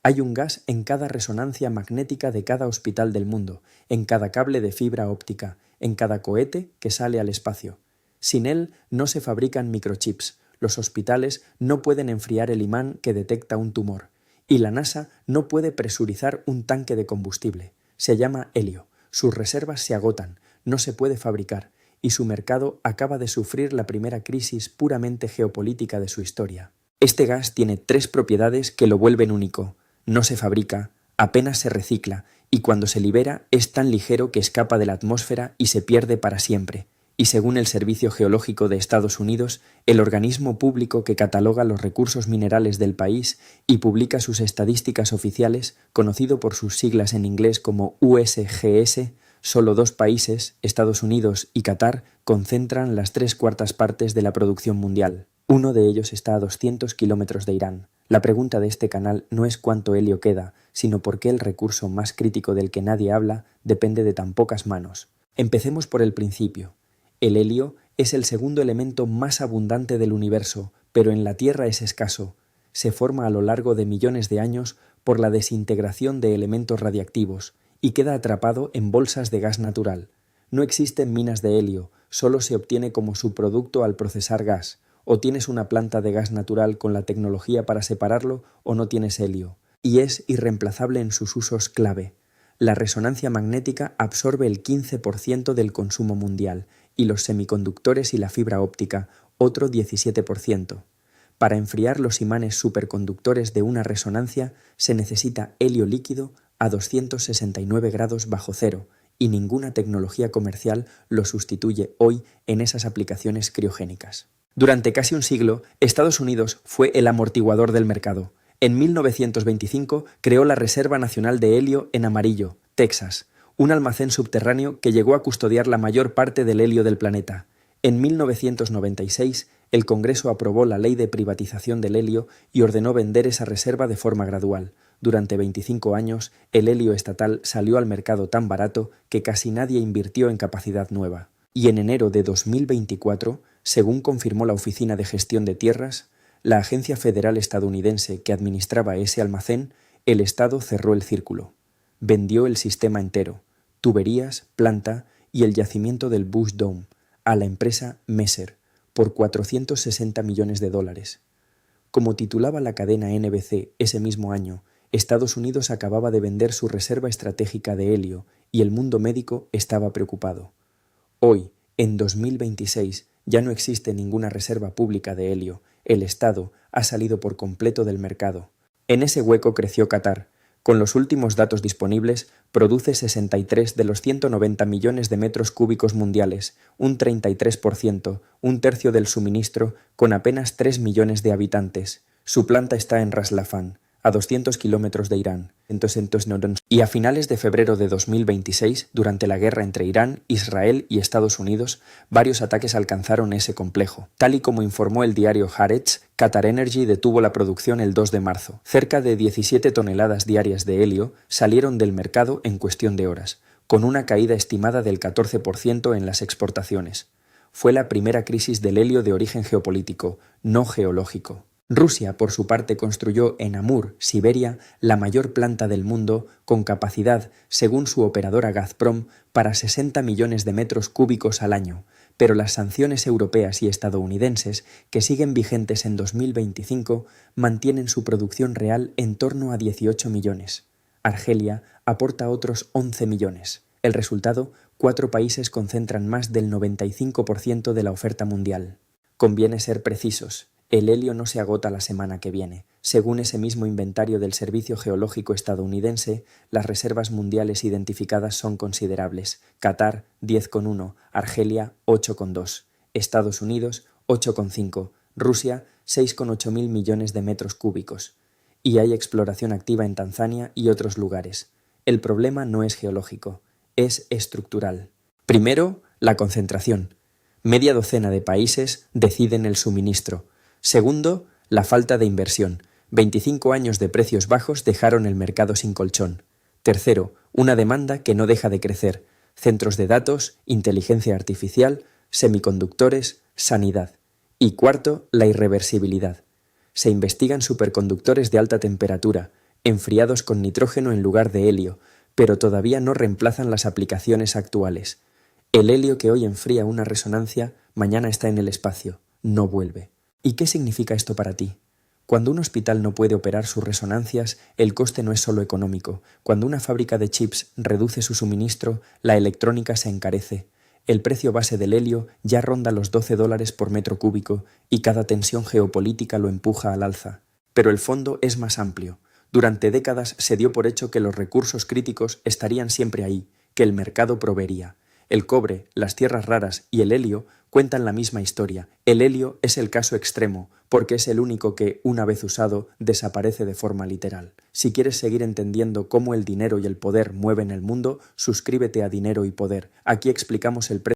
Hay un gas en cada resonancia magnética de cada hospital del mundo, en cada cable de fibra óptica, en cada cohete que sale al espacio. Sin él no se fabrican microchips, los hospitales no pueden enfriar el imán que detecta un tumor, y la NASA no puede presurizar un tanque de combustible. Se llama helio, sus reservas se agotan, no se puede fabricar, y su mercado acaba de sufrir la primera crisis puramente geopolítica de su historia. Este gas tiene 3 propiedades que lo vuelven único. No se fabrica, apenas se recicla, y cuando se libera es tan ligero que escapa de la atmósfera y se pierde para siempre. Y según el Servicio Geológico de Estados Unidos, el organismo público que cataloga los recursos minerales del país y publica sus estadísticas oficiales, conocido por sus siglas en inglés como USGS, solo 2 países, Estados Unidos y Qatar, concentran las 3/4 partes de la producción mundial. Uno de ellos está a 200 kilómetros de Irán. La pregunta de este canal no es cuánto helio queda, sino por qué el recurso más crítico del que nadie habla depende de tan pocas manos. Empecemos por el principio. El helio es el segundo elemento más abundante del universo, pero en la Tierra es escaso. Se forma a lo largo de millones de años por la desintegración de elementos radiactivos y queda atrapado en bolsas de gas natural. No existen minas de helio, solo se obtiene como subproducto al procesar gas. O tienes una planta de gas natural con la tecnología para separarlo o no tienes helio. Y es irreemplazable en sus usos clave. La resonancia magnética absorbe el 15% del consumo mundial y los semiconductores y la fibra óptica, otro 17%. Para enfriar los imanes superconductores de una resonancia se necesita helio líquido a 269 grados bajo cero y ninguna tecnología comercial lo sustituye hoy en esas aplicaciones criogénicas. Durante casi un siglo, Estados Unidos fue el amortiguador del mercado. En 1925 creó la Reserva Nacional de Helio en Amarillo, Texas, un almacén subterráneo que llegó a custodiar la mayor parte del helio del planeta. En 1996, el Congreso aprobó la Ley de Privatización del Helio y ordenó vender esa reserva de forma gradual. Durante 25 años, el helio estatal salió al mercado tan barato que casi nadie invirtió en capacidad nueva. Y en enero de 2024, según confirmó la Oficina de Gestión de Tierras, la agencia federal estadounidense que administraba ese almacén, el Estado cerró el círculo. Vendió el sistema entero, tuberías, planta y el yacimiento del Bush Dome, a la empresa Messer, por $460 millones. Como titulaba la cadena NBC ese mismo año, Estados Unidos acababa de vender su reserva estratégica de helio y el mundo médico estaba preocupado. Hoy, en 2026, ya no existe ninguna reserva pública de helio. El Estado ha salido por completo del mercado. En ese hueco creció Qatar. Con los últimos datos disponibles, produce 63 de los 190 millones de metros cúbicos mundiales, un 33%, un tercio del suministro, con apenas 3 millones de habitantes. Su planta está en Ras Laffan, a 200 kilómetros de Irán. Y a finales de febrero de 2026, durante la guerra entre Irán, Israel y Estados Unidos, varios ataques alcanzaron ese complejo. Tal y como informó el diario Haaretz, Qatar Energy detuvo la producción el 2 de marzo. Cerca de 17 toneladas diarias de helio salieron del mercado en cuestión de horas, con una caída estimada del 14% en las exportaciones. Fue la primera crisis del helio de origen geopolítico, no geológico. Rusia, por su parte, construyó en Amur, Siberia, la mayor planta del mundo, con capacidad, según su operadora Gazprom, para 60 millones de metros cúbicos al año, pero las sanciones europeas y estadounidenses, que siguen vigentes en 2025, mantienen su producción real en torno a 18 millones. Argelia aporta otros 11 millones. El resultado, 4 países concentran más del 95% de la oferta mundial. Conviene ser precisos. El helio no se agota la semana que viene. Según ese mismo inventario del Servicio Geológico estadounidense, las reservas mundiales identificadas son considerables. Qatar, 10,1, Argelia, 8,2, Estados Unidos, 8,5, Rusia, 6,8 mil millones de metros cúbicos. Y hay exploración activa en Tanzania y otros lugares. El problema no es geológico, es estructural. Primero, la concentración. Media docena de países deciden el suministro. Segundo, la falta de inversión. 25 años de precios bajos dejaron el mercado sin colchón. Tercero, una demanda que no deja de crecer. Centros de datos, inteligencia artificial, semiconductores, sanidad. Y cuarto, la irreversibilidad. Se investigan superconductores de alta temperatura, enfriados con nitrógeno en lugar de helio, pero todavía no reemplazan las aplicaciones actuales. El helio que hoy enfría una resonancia, mañana está en el espacio, no vuelve. ¿Y qué significa esto para ti? Cuando un hospital no puede operar sus resonancias, el coste no es solo económico. Cuando una fábrica de chips reduce su suministro, la electrónica se encarece. El precio base del helio ya ronda los $12 por metro cúbico y cada tensión geopolítica lo empuja al alza. Pero el fondo es más amplio. Durante décadas se dio por hecho que los recursos críticos estarían siempre ahí, que el mercado proveería. El cobre, las tierras raras y el helio cuentan la misma historia. El helio es el caso extremo, porque es el único que, una vez usado, desaparece de forma literal. Si quieres seguir entendiendo cómo el dinero y el poder mueven el mundo, suscríbete a Dinero y Poder. Aquí explicamos el precio